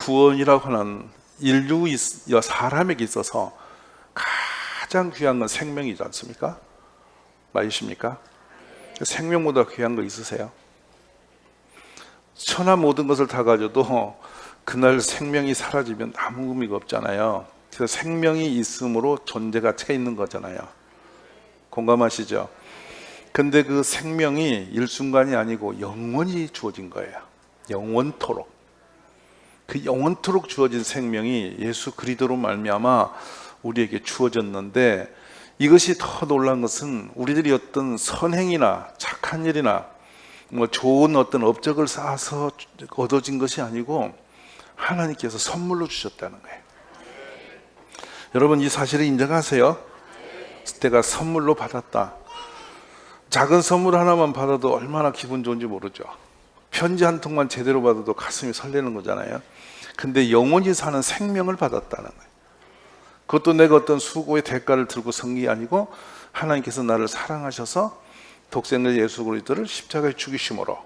구원이라고 하는 사람에게 있어서 가장 귀한 건 생명이지 않습니까? 맞으십니까? 생명보다 귀한 거 있으세요? 천하 모든 것을 다 가져도 그날 생명이 사라지면 아무 의미가 없잖아요. 그래서 생명이 있음으로 존재가 채 있는 거잖아요. 공감하시죠? 근데 그 생명이 일순간이 아니고 영원히 주어진 거예요. 영원토록. 그 영원토록 주어진 생명이 예수 그리스도로 말미암아 우리에게 주어졌는데, 이것이 더 놀라운 것은 우리들이 어떤 선행이나 착한 일이나 좋은 어떤 업적을 쌓아서 얻어진 것이 아니고 하나님께서 선물로 주셨다는 거예요. 여러분, 이 사실을 인정하세요? 내가 선물로 받았다. 작은 선물 하나만 받아도 얼마나 기분 좋은지 모르죠. 편지 한 통만 제대로 받아도 가슴이 설레는 거잖아요. 근데 영원히 사는 생명을 받았다는 거예요. 그것도 내가 어떤 수고의 대가를 들고 선 게 아니고 하나님께서 나를 사랑하셔서 독생자 예수 그리스도를 십자가에 죽이심으로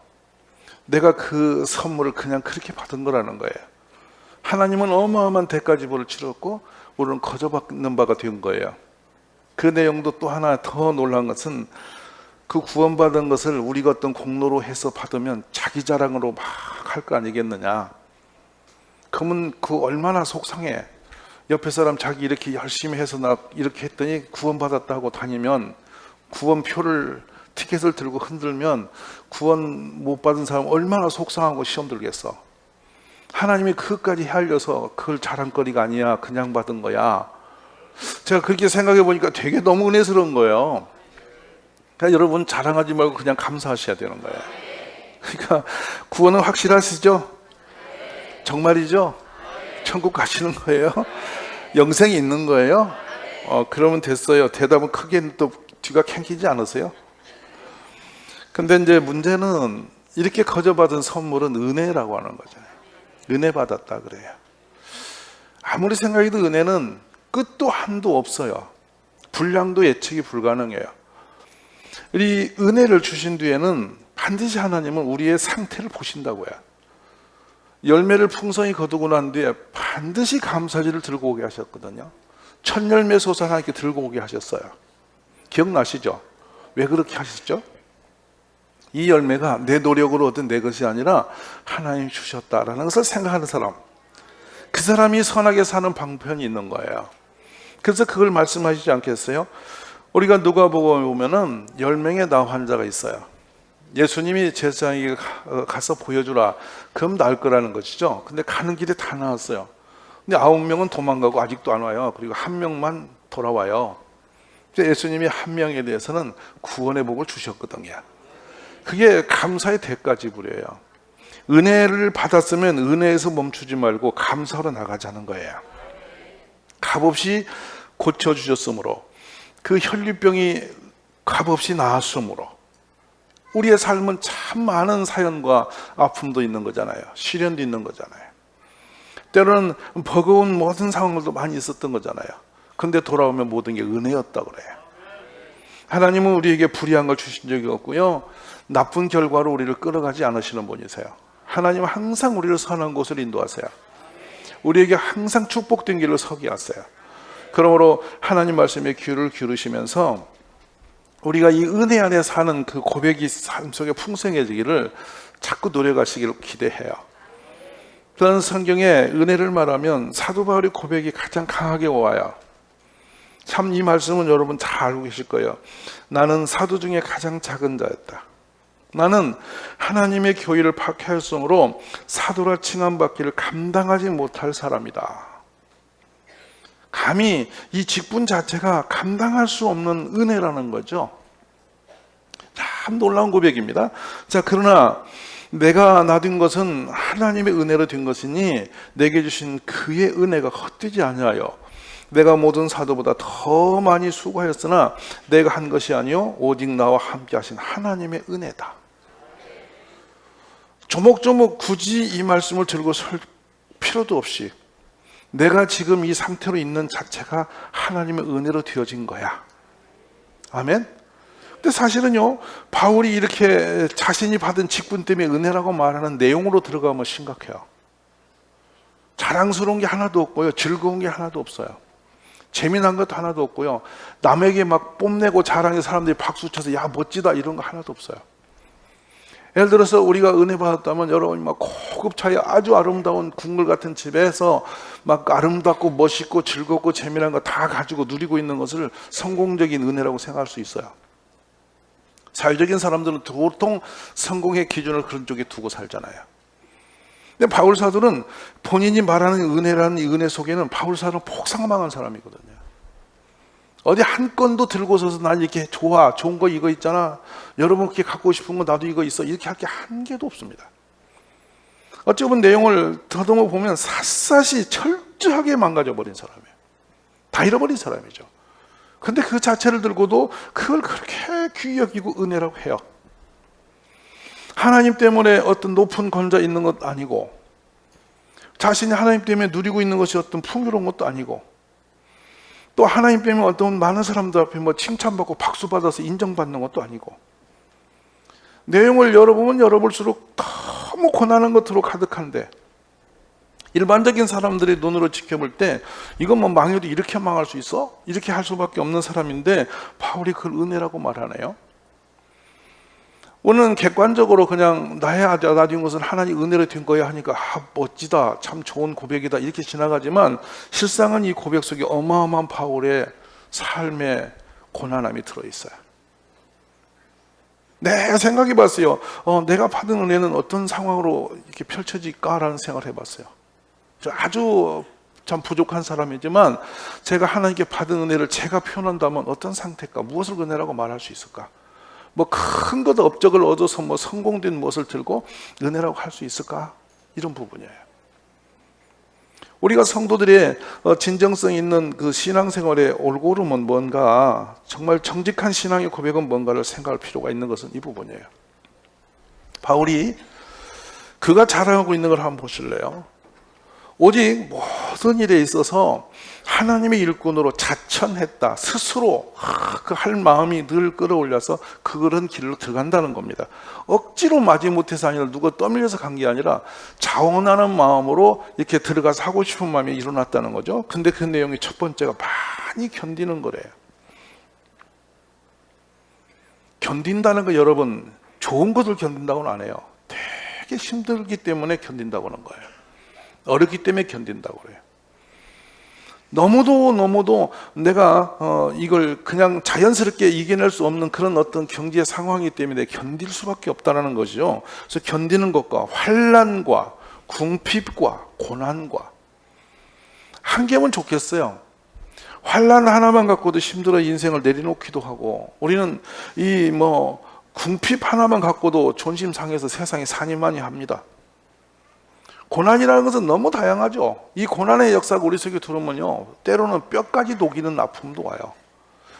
내가 그 선물을 그냥 그렇게 받은 거라는 거예요. 하나님은 어마어마한 대가 지불을 치렀고 우리는 거저받는 바가 된 거예요. 그 내용도 또 하나 더 놀라운 것은, 그 구원받은 것을 우리가 어떤 공로로 해서 받으면 자기 자랑으로 막 할 거 아니겠느냐. 그러면 그 얼마나 속상해. 옆에 사람 자기 이렇게 열심히 해서 나 이렇게 했더니 구원받았다고 다니면, 구원표를 티켓을 들고 흔들면 구원 못 받은 사람 얼마나 속상하고 시험 들겠어. 하나님이 그것까지 헤아려서 그걸 자랑거리가 아니야, 그냥 받은 거야. 제가 그렇게 생각해 보니까 되게 너무 은혜스러운 거예요. 그러니까 여러분, 자랑하지 말고 그냥 감사하셔야 되는 거예요. 그러니까 구원은 확실하시죠? 정말이죠? 천국 가시는 거예요? 영생이 있는 거예요? 그러면 됐어요. 대답은 크게 또 뒤가 캥기지 않으세요? 근데 이제 문제는 이렇게 거저받은 선물은 은혜라고 하는 거잖아요. 은혜 받았다 그래요. 아무리 생각해도 은혜는 끝도 한도 없어요. 분량도 예측이 불가능해요. 이 은혜를 주신 뒤에는 반드시 하나님은 우리의 상태를 보신다고요. 열매를 풍성히 거두고 난 뒤에 반드시 감사지를 들고 오게 하셨거든요. 첫 열매 솟아 하나님께 들고 오게 하셨어요. 기억나시죠? 왜 그렇게 하셨죠? 이 열매가 내 노력으로 얻은 내 것이 아니라 하나님이 주셨다라는 것을 생각하는 사람, 그 사람이 선하게 사는 방편이 있는 거예요. 그래서 그걸 말씀하시지 않겠어요? 우리가 누가복음에 보면은 10명의 나 환자가 있어요. 예수님이 제사장에게 가서 보여주라, 그럼 나을 거라는 것이죠. 근데 가는 길에 다 나왔어요. 근데 9명은 도망가고 아직도 안 와요. 그리고 1명만 돌아와요. 예수님이 1명에 대해서는 구원의 복을 주셨거든요. 그게 감사의 대가 지불이에요. 은혜를 받았으면 은혜에서 멈추지 말고 감사로 나가자는 거예요. 값없이 고쳐주셨으므로, 그 혈류병이 값없이 나았으므로, 우리의 삶은 참 많은 사연과 아픔도 있는 거잖아요. 시련도 있는 거잖아요. 때로는 버거운 모든 상황들도 많이 있었던 거잖아요. 근데 돌아오면 모든 게 은혜였다고 그래요. 하나님은 우리에게 불의한 걸 주신 적이 없고요, 나쁜 결과로 우리를 끌어가지 않으시는 분이세요. 하나님은 항상 우리를 선한 곳을 인도하세요. 우리에게 항상 축복된 길을 서게 하세요. 그러므로 하나님 말씀에 귀를 기울이시면서 우리가 이 은혜 안에 사는 그 고백이 삶 속에 풍성해지기를 자꾸 노력하시기를 기대해요. 저는 성경에 은혜를 말하면 사도 바울의 고백이 가장 강하게 와요. 참 이 말씀은 여러분 잘 알고 계실 거예요. 나는 사도 중에 가장 작은 자였다. 나는 하나님의 교회를 박해하였으므로 사도라 칭함받기를 감당하지 못할 사람이다. 감히 이 직분 자체가 감당할 수 없는 은혜라는 거죠. 참 놀라운 고백입니다. 자, 그러나 내가 나된 것은 하나님의 은혜로 된 것이니 내게 주신 그의 은혜가 헛되지 아니하여 내가 모든 사도보다 더 많이 수고하였으나 내가 한 것이 아니요 오직 나와 함께 하신 하나님의 은혜다. 조목조목 굳이 이 말씀을 들고 설 필요도 없이 내가 지금 이 상태로 있는 자체가 하나님의 은혜로 되어진 거야. 아멘? 근데 사실은요, 바울이 이렇게 자신이 받은 직분 때문에 은혜라고 말하는 내용으로 들어가면 심각해요. 자랑스러운 게 하나도 없고요. 즐거운 게 하나도 없어요. 재미난 것도 하나도 없고요. 남에게 막 뽐내고 자랑해 사람들이 박수 쳐서 야 멋지다 이런 거 하나도 없어요. 예를 들어서 우리가 은혜 받았다면 여러분이 막 고급차에 아주 아름다운 궁궐 같은 집에서 막 아름답고 멋있고 즐겁고 재미난 거 다 가지고 누리고 있는 것을 성공적인 은혜라고 생각할 수 있어요. 사회적인 사람들은 보통 성공의 기준을 그런 쪽에 두고 살잖아요. 근데 바울 사도는 본인이 말하는 은혜라는 이 은혜 속에는 바울 사도는 폭삭망한 사람이거든요. 어디 한 건도 들고 서서 난 이렇게 좋아, 좋은 거 이거 있잖아, 여러분 그렇게 갖고 싶은 거 나도 이거 있어, 이렇게 할 게 한 개도 없습니다. 어찌 보면 내용을 더듬어 보면 샅샅이 철저하게 망가져버린 사람이에요. 다 잃어버린 사람이죠. 근데 그 자체를 들고도 그걸 그렇게 귀히 여기고 은혜라고 해요. 하나님 때문에 어떤 높은 권좌 있는 것 아니고, 자신이 하나님 때문에 누리고 있는 것이 어떤 풍요로운 것도 아니고, 또 하나님 때문에 어떤 많은 사람들 앞에 뭐 칭찬받고 박수받아서 인정받는 것도 아니고, 내용을 열어보면 열어볼수록 너무 고난한 것으로 가득한데, 일반적인 사람들의 눈으로 지켜볼 때 이건 뭐 망해도 이렇게 망할 수 있어? 이렇게 할 수밖에 없는 사람인데 바울이 그걸 은혜라고 말하네요. 오늘은 객관적으로 그냥 나의 아들 낳은 것은 하나님 은혜로 된 거야 하니까 멋지다, 참 좋은 고백이다 이렇게 지나가지만, 실상은 이 고백 속에 어마어마한 바울의 삶의 고난함이 들어있어요. 내가 생각해 봤어요. 내가 받은 은혜는 어떤 상황으로 이렇게 펼쳐질까라는 생각을 해봤어요. 아주 참 부족한 사람이지만 제가 하나님께 받은 은혜를 제가 표현한다면 어떤 상태일까? 무엇을 은혜라고 말할 수 있을까? 뭐 큰 것 업적을 얻어서 뭐 성공된 무엇을 들고 은혜라고 할 수 있을까? 이런 부분이에요. 우리가 성도들의 진정성 있는 그 신앙생활의 올고름은 뭔가, 정말 정직한 신앙의 고백은 뭔가를 생각할 필요가 있는 것은 이 부분이에요. 바울이 그가 자랑하고 있는 걸 한번 보실래요? 오직 모든 일에 있어서 하나님의 일꾼으로 자천했다. 스스로 그 할 마음이 늘 끌어올려서 그런 길로 들어간다는 겁니다. 억지로 마지못해서 아니라 누가 떠밀려서 간 게 아니라 자원하는 마음으로 이렇게 들어가서 하고 싶은 마음이 일어났다는 거죠. 근데 그 내용이 첫 번째가 많이 견디는 거래요. 견딘다는 거 여러분, 좋은 것을 견딘다고는 안 해요. 되게 힘들기 때문에 견딘다고 하는 거예요. 어렵기 때문에 견딘다고 그래요. 너무도 내가 이걸 그냥 자연스럽게 이겨낼 수 없는 그런 어떤 경제 상황이기 때문에 견딜 수밖에 없다는 것이죠. 그래서 견디는 것과 환난과 궁핍과 고난과, 한 개면 좋겠어요. 환난 하나만 갖고도 힘들어 인생을 내려놓기도 하고, 우리는 이 궁핍 하나만 갖고도 존심 상해서 세상에 산이만이 합니다. 고난이라는 것은 너무 다양하죠. 이 고난의 역사가 우리 속에 들어오면요, 때로는 뼈까지 녹이는 아픔도 와요.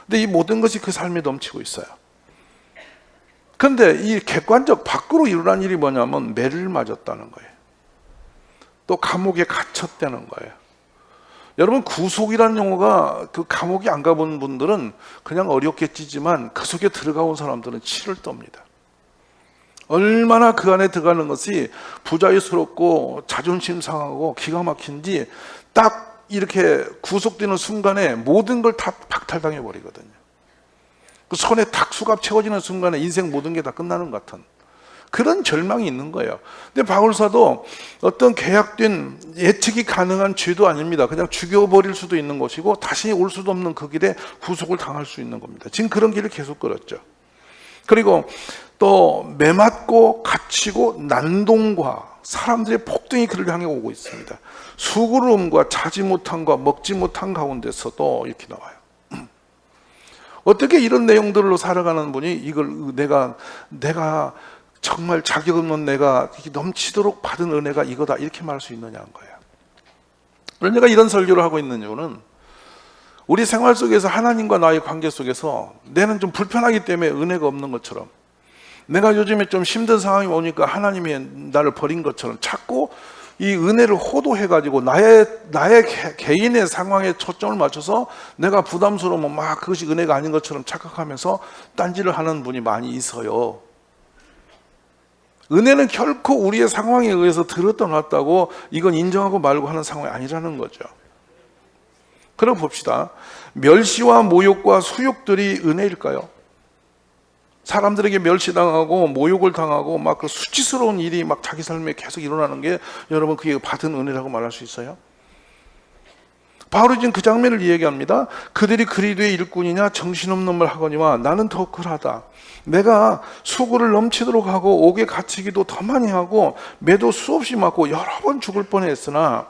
근데 이 모든 것이 그 삶에 넘치고 있어요. 그런데 이 객관적 밖으로 일어난 일이 뭐냐면 매를 맞았다는 거예요. 또 감옥에 갇혔다는 거예요. 여러분, 구속이라는 용어가, 그 감옥에 안 가본 분들은 그냥 어렵겠지만 그 속에 들어가 온 사람들은 치를 떱니다. 얼마나 그 안에 들어가는 것이 부자유스럽고 자존심 상하고 기가 막힌지, 딱 이렇게 구속되는 순간에 모든 걸 다 박탈당해 버리거든요. 그 손에 탁 수갑 채워지는 순간에 인생 모든 게 다 끝나는 것 같은 그런 절망이 있는 거예요. 근데 바울사도 어떤 계약된 예측이 가능한 죄도 아닙니다. 그냥 죽여버릴 수도 있는 것이고 다시 올 수도 없는 그 길에 구속을 당할 수 있는 겁니다. 지금 그런 길을 계속 걸었죠. 그리고 또 매맞고 갇히고 난동과 사람들의 폭등이 그를 향해 오고 있습니다. 수고로움과 자지 못함과 먹지 못한 가운데서도 이렇게 나와요. 어떻게 이런 내용들로 살아가는 분이 이걸 내가 정말 자격 없는 내가 넘치도록 받은 은혜가 이거다 이렇게 말할 수 있느냐는 거예요. 그러니까 이런 설교를 하고 있는 이유는, 우리 생활 속에서 하나님과 나의 관계 속에서 내는 좀 불편하기 때문에 은혜가 없는 것처럼, 내가 요즘에 좀 힘든 상황이 오니까 하나님이 나를 버린 것처럼 자꾸 이 은혜를 호도해가지고 나의 개인의 상황에 초점을 맞춰서 내가 부담스러우면 막 그것이 은혜가 아닌 것처럼 착각하면서 딴지를 하는 분이 많이 있어요. 은혜는 결코 우리의 상황에 의해서 들어떠났다고 이건 인정하고 말고 하는 상황이 아니라는 거죠. 그럼 봅시다. 멸시와 모욕과 수욕들이 은혜일까요? 사람들에게 멸시당하고 모욕을 당하고 막 그 수치스러운 일이 막 자기 삶에 계속 일어나는 게 여러분 그게 받은 은혜라고 말할 수 있어요? 바울이 지금 그 장면을 이야기합니다. 그들이 그리도의 일꾼이냐 정신없는 말 하거니와 나는 더 그러하다. 내가 수고를 넘치도록 하고 옥에 갇히기도 더 많이 하고 매도 수없이 맞고 여러 번 죽을 뻔했으나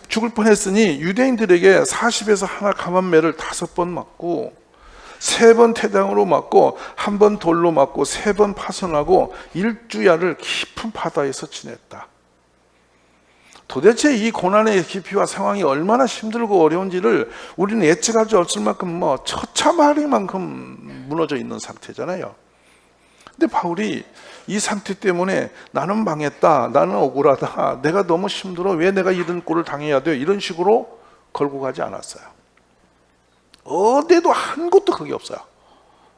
죽을 뻔했으니 유대인들에게 40에서 하나 감한매를 5번 맞고 3번 태당으로 맞고 1번 돌로 맞고 3번 파선하고 일주야를 깊은 바다에서 지냈다. 도대체 이 고난의 깊이와 상황이 얼마나 힘들고 어려운지를 우리는 예측할 수 없을 만큼 처참할 만큼 무너져 있는 상태잖아요. 근데 바울이 이 상태 때문에 나는 망했다, 나는 억울하다, 내가 너무 힘들어, 왜 내가 이런 꼴을 당해야 돼, 이런 식으로 걸고 가지 않았어요. 어디에도 한 곳도 그게 없어요.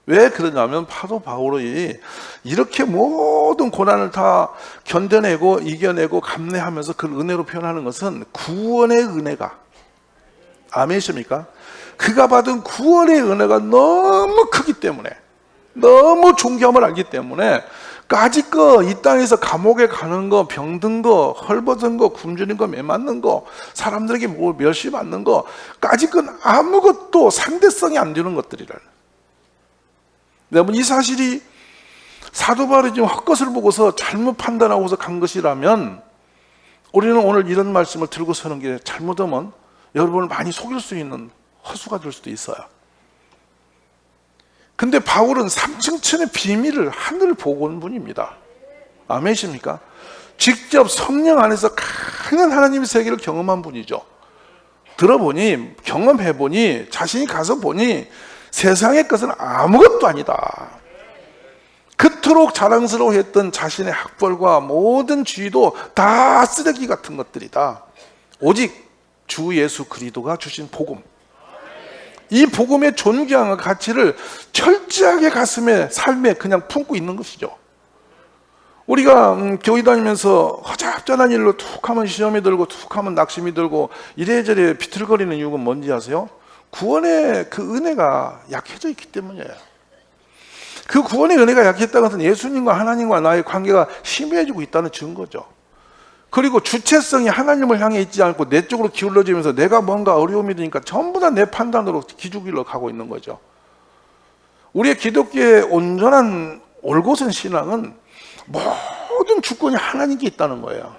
왜 그러냐면 바울이 이렇게 모든 고난을 다 견뎌내고 이겨내고 감내하면서 그걸 은혜로 표현하는 것은 구원의 은혜가, 아멘이십니까? 그가 받은 구원의 은혜가 너무 크기 때문에, 너무 존귀함을 알기 때문에 까짓거 이 땅에서 감옥에 가는 거, 병든 거, 헐벗은 거, 굶주린 거, 매 맞는 거, 사람들에게 뭐 멸시받는 거, 까짓건 아무것도 상대성이 안 되는 것들이라는. 여러분, 이 사실이 사도 바울이 지금 헛것을 보고서 잘못 판단하고서 간 것이라면 우리는 오늘 이런 말씀을 들고 서는 게 잘못하면 여러분을 많이 속일 수 있는 허수가 될 수도 있어요. 근데 바울은 삼층천의 비밀을 하늘을 보고 온 분입니다. 아멘이십니까? 직접 성령 안에서 강한 하나님의 세계를 경험한 분이죠. 들어보니, 경험해보니, 자신이 가서 보니 세상의 것은 아무것도 아니다. 그토록 자랑스러워했던 자신의 학벌과 모든 지위도 다 쓰레기 같은 것들이다. 오직 주 예수 그리스도가 주신 복음, 이 복음의 존귀함과 가치를 철저하게 가슴에, 삶에 그냥 품고 있는 것이죠. 우리가 교회 다니면서 허접전한 일로 툭 하면 시험이 들고 툭 하면 낙심이 들고 이래저래 비틀거리는 이유가 뭔지 아세요? 구원의 그 은혜가 약해져 있기 때문이에요. 그 구원의 은혜가 약했다는 것은 예수님과 하나님과 나의 관계가 희미해지고 있다는 증거죠. 그리고 주체성이 하나님을 향해 있지 않고 내 쪽으로 기울어지면서 내가 뭔가 어려움이 되니까 전부 다 내 판단으로 기죽일러 가고 있는 거죠. 우리의 기독교의 온전한 올곧은 신앙은 모든 주권이 하나님께 있다는 거예요.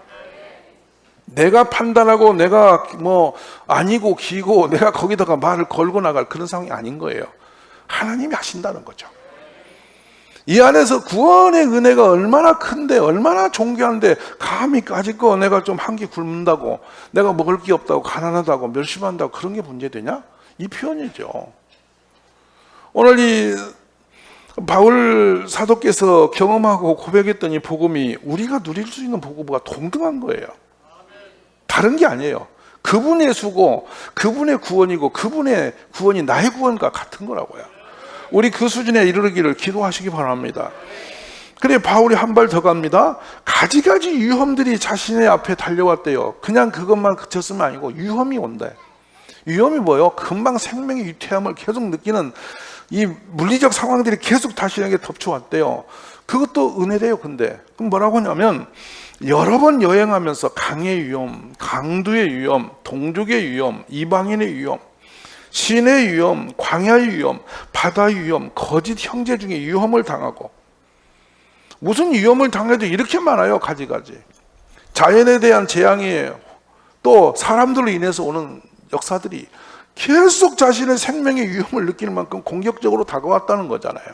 내가 판단하고 내가 뭐 아니고 기고 내가 거기다가 말을 걸고 나갈 그런 상황이 아닌 거예요. 하나님이 하신다는 거죠. 이 안에서 구원의 은혜가 얼마나 큰데, 얼마나 존귀한데 감히 까짓거 내가 좀 한 끼 굶는다고, 내가 먹을 게 없다고, 가난하다고, 멸시한다고 그런 게 문제되냐? 이 표현이죠. 오늘 이 바울 사도께서 경험하고 고백했던 이 복음이 우리가 누릴 수 있는 복음과 동등한 거예요. 다른 게 아니에요. 그분의 수고, 그분의 구원이고 그분의 구원이 나의 구원과 같은 거라고요. 우리 그 수준에 이르기를 기도하시기 바랍니다. 그래, 바울이 한 발 더 갑니다. 가지가지 위험들이 자신의 앞에 달려왔대요. 그냥 그것만 그쳤으면 아니고 위험이 온대. 위험이 뭐예요? 금방 생명의 위태함을 계속 느끼는 이 물리적 상황들이 계속 자신에게 덮쳐왔대요. 그것도 은혜래요. 근데 그럼 뭐라고 하냐면 여러 번 여행하면서 강의 위험, 강도의 위험, 동족의 위험, 이방인의 위험, 신의 위험, 광야의 위험, 바다의 위험, 거짓 형제 중에 위험을 당하고, 무슨 위험을 당해도 이렇게 많아요. 가지가지. 자연에 대한 재앙이에요. 또 사람들로 인해서 오는 역사들이 계속 자신의 생명의 위험을 느끼는 만큼 공격적으로 다가왔다는 거잖아요.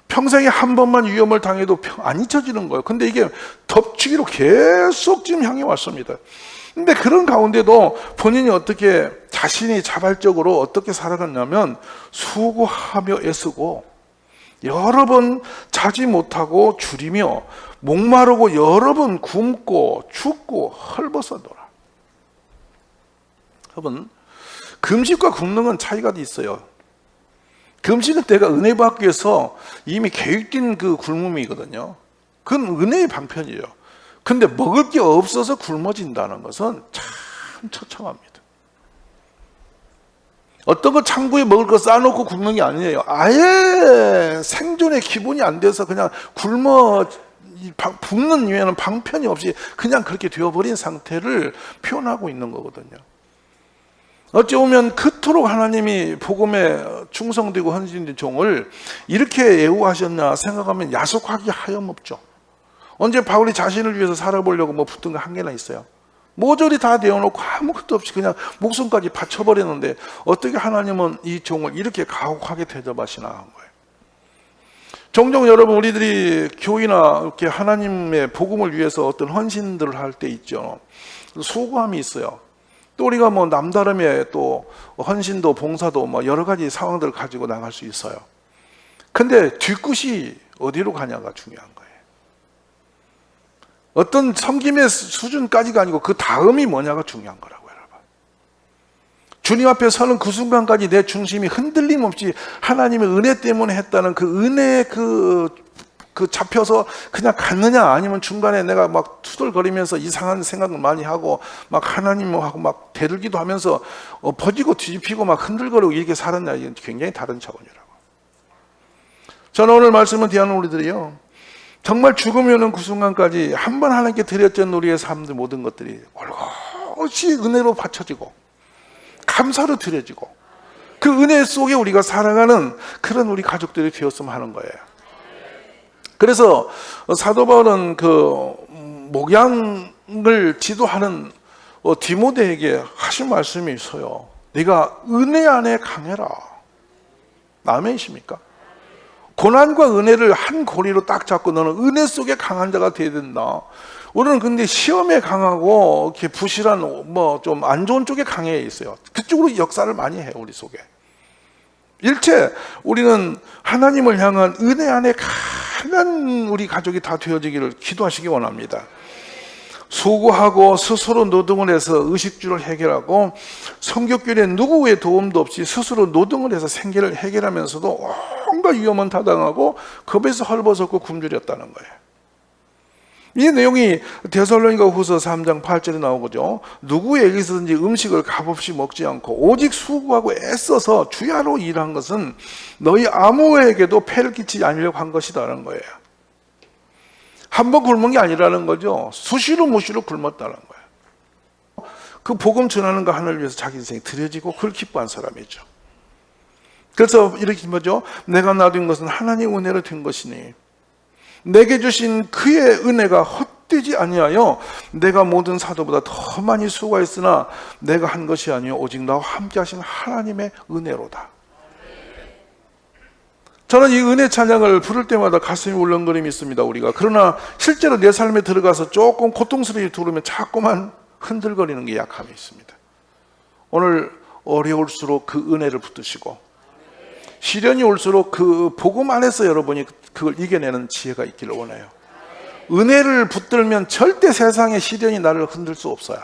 평생에 한 번만 위험을 당해도 안 잊혀지는 거예요. 근데 이게 덮치기로 계속 지금 향해 왔습니다. 근데 그런 가운데도 본인이 어떻게 자신이 자발적으로 어떻게 살아갔냐면 수고하며 애쓰고 여러 번 자지 못하고 줄이며 목마르고 여러 번 굶고 죽고 헐벗어더라. 여러분, 금식과 굶는 건 차이가 있어요. 금식은 내가 은혜 받기 위해서 이미 계획된 그 굶음이거든요. 그건 은혜의 방편이에요. 근데 먹을 게 없어서 굶어진다는 것은 참 처참합니다. 어떤 거 창고에 먹을 거 쌓아놓고 굶는 게 아니에요. 아예 생존의 기본이 안 돼서 그냥 굶는 이유에는 방편이 없이 그냥 그렇게 되어버린 상태를 표현하고 있는 거거든요. 어찌 보면 그토록 하나님이 복음에 충성되고 헌신된 종을 이렇게 예우하셨나 생각하면 야속하기 하염없죠. 언제 바울이 자신을 위해서 살아보려고 뭐 붙은 거 한 개나 있어요? 모조리 다 내어놓고 아무것도 없이 그냥 목숨까지 바쳐버렸는데 어떻게 하나님은 이 종을 이렇게 가혹하게 대접하시나 한 거예요. 종종 여러분 우리들이 교회나 이렇게 하나님의 복음을 위해서 어떤 헌신들을 할 때 있죠. 수고함이 있어요. 또 우리가 뭐 남다름의 또 헌신도 봉사도 뭐 여러 가지 상황들을 가지고 나갈 수 있어요. 근데 뒤끝이 어디로 가냐가 중요한 거예요. 어떤 섬김의 수준까지가 아니고 그 다음이 뭐냐가 중요한 거라고요, 여러분. 주님 앞에 서는 그 순간까지 내 중심이 흔들림 없이 하나님의 은혜 때문에 했다는 그 은혜에 그 잡혀서 그냥 갔느냐, 아니면 중간에 내가 막 투덜거리면서 이상한 생각을 많이 하고 막 하나님하고 막 대들기도 하면서 퍼지고 뒤집히고 막 흔들거리고 이렇게 살았냐, 이건 굉장히 다른 차원이라고. 저는 오늘 말씀을 대하는 우리들이요, 정말 죽음이 오는 그 순간까지 한 번 하나님께 드렸던 우리의 삶들 모든 것들이 올곧이 은혜로 바쳐지고 감사로 드려지고 그 은혜 속에 우리가 살아가는 그런 우리 가족들이 되었으면 하는 거예요. 그래서 사도 바울은 그 목양을 지도하는 디모데에게 하신 말씀이 있어요. 네가 은혜 안에 강해라. 아멘이십니까? 고난과 은혜를 한 고리로 딱 잡고 너는 은혜 속에 강한 자가 되어야 된다. 우리는 근데 시험에 강하고 이렇게 부실한 뭐 좀 안 좋은 쪽에 강해 있어요. 그쪽으로 역사를 많이 해요, 우리 속에. 일체 우리는 하나님을 향한 은혜 안에 강한 우리 가족이 다 되어지기를 기도하시기 원합니다. 수고하고 스스로 노동을 해서 의식주를 해결하고 성격결에 누구의 도움도 없이 스스로 노동을 해서 생계를 해결하면서도 온갖 위험은 타당하고 겁에서 헐벗었고 굶주렸다는 거예요. 이 내용이 데살로니가 후서 3장 8절에 나오거죠. 누구에게서든지 음식을 값없이 먹지 않고 오직 수고하고 애써서 주야로 일한 것은 너희 아무에게도 폐를 끼치지 않으려고 한 것이다라는 거예요. 한 번 굶은 게 아니라는 거죠. 수시로 무시로 굶었다는 거예요. 그 복음 전하는 거 하나를 위해서 자기 인생이 드려지고 그걸 기뻐한 사람이죠. 그래서 이렇게 뭐죠? 내가 나된 것은 하나님의 은혜로 된 것이니 내게 주신 그의 은혜가 헛되지 아니하여 내가 모든 사도보다 더 많이 수고했으나 내가 한 것이 아니요 오직 나와 함께 하신 하나님의 은혜로다. 저는 이 은혜 찬양을 부를 때마다 가슴이 울렁거림이 있습니다, 우리가. 그러나 실제로 내 삶에 들어가서 조금 고통스럽게 들으면 자꾸만 흔들거리는 게 약함이 있습니다. 오늘 어려울수록 그 은혜를 붙드시고 시련이 올수록 그 복음 안에서 여러분이 그걸 이겨내는 지혜가 있기를 원해요. 은혜를 붙들면 절대 세상의 시련이 나를 흔들 수 없어요.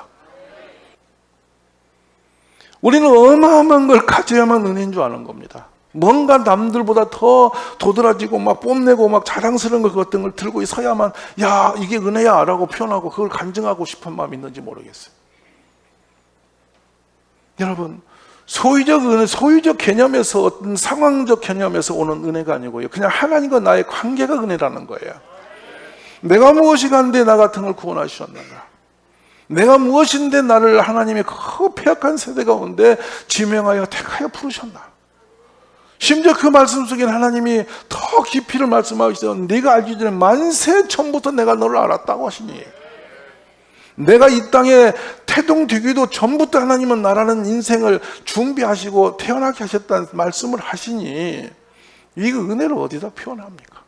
우리는 어마어마한 걸 가져야만 은혜인 줄 아는 겁니다. 뭔가 남들보다 더 도드라지고 막 뽐내고 막 자랑스러운 것 같은 걸 들고 서야만 야 이게 은혜야 라고 표현하고 그걸 간증하고 싶은 마음이 있는지 모르겠어요. 여러분, 소유적 은혜, 소유적 개념에서 어떤 상황적 개념에서 오는 은혜가 아니고요, 그냥 하나님과 나의 관계가 은혜라는 거예요. 내가 무엇이 간데 나 같은 걸 구원하셨는가? 내가 무엇인데 나를 하나님의 그 폐악한 세대 가운데 지명하여 택하여 부르셨나? 심지어 그 말씀 속에는 하나님이 더 깊이를 말씀하시죠. 네가 알기 전에 만세 처음부터 내가 너를 알았다고 하시니, 내가 이 땅에 태동되기도 전부터 하나님은 나라는 인생을 준비하시고 태어나게 하셨다는 말씀을 하시니 이 은혜를 어디다 표현합니까?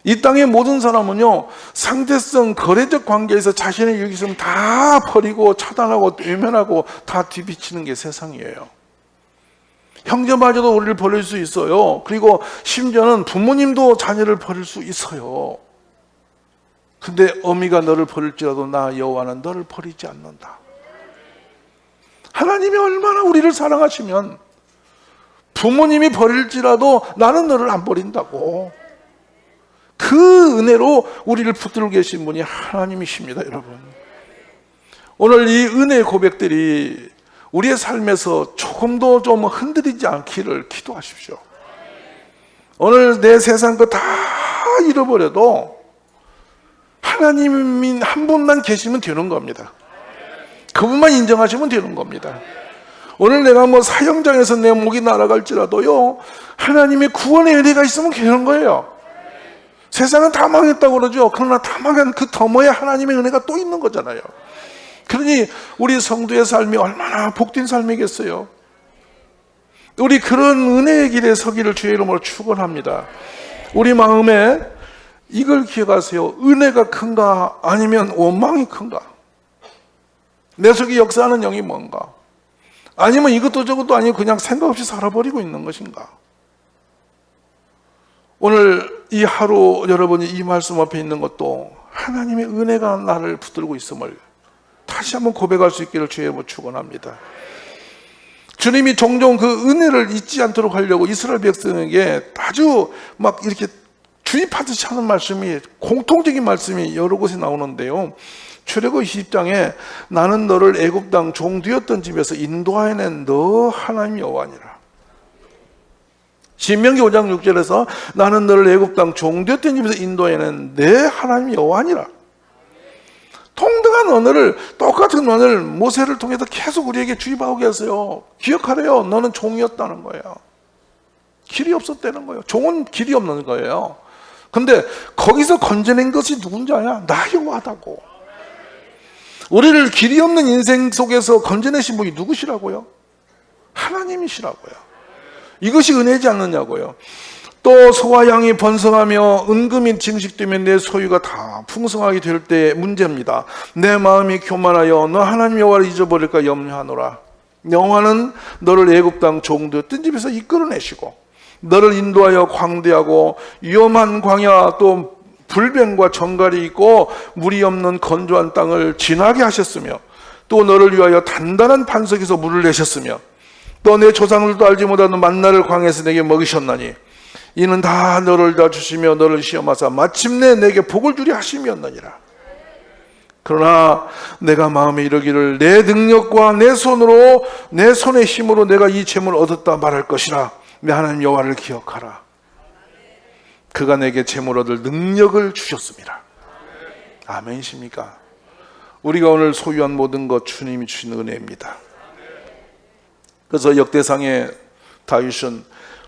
이 땅의 모든 사람은요, 상대성 거래적 관계에서 자신의 유익이 있으면 다 버리고 차단하고 외면하고 다 뒤비치는 게 세상이에요. 형제마저도 우리를 버릴 수 있어요. 그리고 심지어는 부모님도 자녀를 버릴 수 있어요. 근데 어미가 너를 버릴지라도 나 여호와는 너를 버리지 않는다. 하나님이 얼마나 우리를 사랑하시면 부모님이 버릴지라도 나는 너를 안 버린다고. 그 은혜로 우리를 붙들고 계신 분이 하나님이십니다, 여러분. 오늘 이 은혜의 고백들이 우리의 삶에서 조금도 좀 흔들리지 않기를 기도하십시오. 오늘 내 세상 거 다 잃어버려도 하나님이 한 분만 계시면 되는 겁니다. 그분만 인정하시면 되는 겁니다. 오늘 내가 뭐 사형장에서 내 목이 날아갈지라도요, 하나님의 구원의 은혜가 있으면 되는 거예요. 세상은 다 망했다고 그러죠. 그러나 다 망한 그 너머에 하나님의 은혜가 또 있는 거잖아요. 그러니 우리 성도의 삶이 얼마나 복된 삶이겠어요. 우리 그런 은혜의 길에 서기를 주의 이름으로 축원합니다. 우리 마음에 이걸 기억하세요. 은혜가 큰가 아니면 원망이 큰가? 내 속에 역사하는 영이 뭔가? 아니면 이것도 저것도 아니고 그냥 생각 없이 살아버리고 있는 것인가? 오늘 이 하루 여러분이 이 말씀 앞에 있는 것도 하나님의 은혜가 나를 붙들고 있음을 다시 한번 고백할 수 있기를 주의 이름으로 축원합니다. 주님이 종종 그 은혜를 잊지 않도록 하려고 이스라엘 백성에게 아주 막 이렇게 주입하듯이 하는 말씀이, 공통적인 말씀이 여러 곳에 나오는데요. 출애굽 20장에 나는 너를 애굽 땅 종되었던 집에서 인도하여낸 너 하나님 여호와니라. 신명기 5장 6절에서 나는 너를 애굽 땅 종되었던 집에서 인도하여낸 내 하나님 여호와니라. 동등한 언어를, 똑같은 언어를 모세를 통해서 계속 우리에게 주입하고 계세요. 기억하래요. 너는 종이었다는 거예요. 길이 없었다는 거예요. 종은 길이 없는 거예요. 근데 거기서 건져낸 것이 누군지 아냐? 나 여호와다고. 우리를 길이 없는 인생 속에서 건져내신 분이 누구시라고요? 하나님이시라고요. 이것이 은혜지 않느냐고요. 또 소와 양이 번성하며 은금이 증식되면 내 소유가 다 풍성하게 될 때의 문제입니다. 내 마음이 교만하여 너 하나님 여호와를 잊어버릴까 염려하노라. 여호와는 너를 애굽 땅 종되었던 집에서 이끌어내시고 너를 인도하여 광대하고 위험한 광야, 또 불변과 정갈이 있고 물이 없는 건조한 땅을 지나게 하셨으며, 또 너를 위하여 단단한 반석에서 물을 내셨으며, 또 내 조상들도 알지 못하는 만나를 광야에서 내게 먹이셨나니 이는 다 너를 다 주시며 너를 시험하사 마침내 내게 복을 주리 하심이었느니라. 그러나 내가 마음에 이르기를 내 능력과 내 손으로, 내 손의 힘으로 내가 이 재물을 얻었다 말할 것이라. 내 하나님 여호와를 기억하라. 그가 내게 재물 얻을 능력을 주셨습니다. 아멘이십니까? 우리가 오늘 소유한 모든 것 주님이 주신 은혜입니다. 그래서 역대상의 다윗은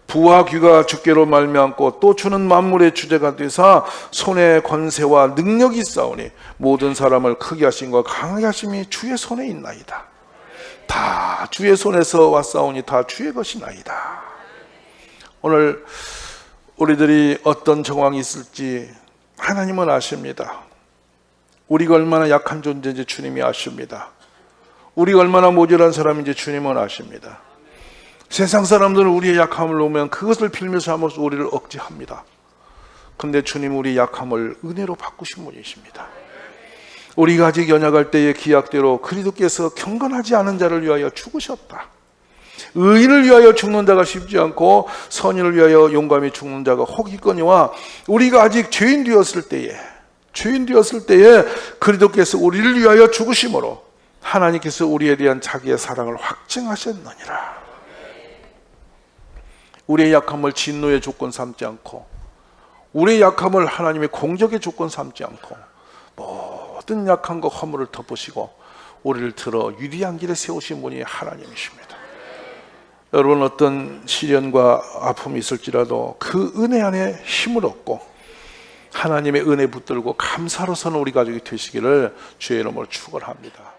부와 귀가 주께로 말미암고 또 주는 만물의 주제가 되사 손에 권세와 능력이 있사오니 모든 사람을 크게 하심과 강하게 하심이 주의 손에 있나이다. 다 주의 손에서 왔사오니 다 주의 것이나이다. 오늘 우리들이 어떤 정황이 있을지 하나님은 아십니다. 우리가 얼마나 약한 존재인지 주님이 아십니다. 우리가 얼마나 모자란 사람인지 주님은 아십니다. 세상 사람들은 우리의 약함을 놓으면 그것을 빌며 삼아서 우리를 억제합니다. 그런데 주님 우리의 약함을 은혜로 바꾸신 분이십니다. 우리가 아직 연약할 때의 기약대로 그리스도께서 경건하지 않은 자를 위하여 죽으셨다. 의인을 위하여 죽는 자가 쉽지 않고 선인을 위하여 용감히 죽는 자가 혹이거니와 우리가 아직 죄인 되었을 때에 그리스도께서 우리를 위하여 죽으심으로 하나님께서 우리에 대한 자기의 사랑을 확증하셨느니라. 우리의 약함을 진노의 조건 삼지 않고 우리의 약함을 하나님의 공적의 조건 삼지 않고 모든 약함과 허물을 덮으시고 우리를 들어 유리한 길에 세우신 분이 하나님이십니다. 여러분 어떤 시련과 아픔이 있을지라도 그 은혜 안에 힘을 얻고 하나님의 은혜 붙들고 감사로 서는 우리 가족이 되시기를 주의 이름으로 축원합니다.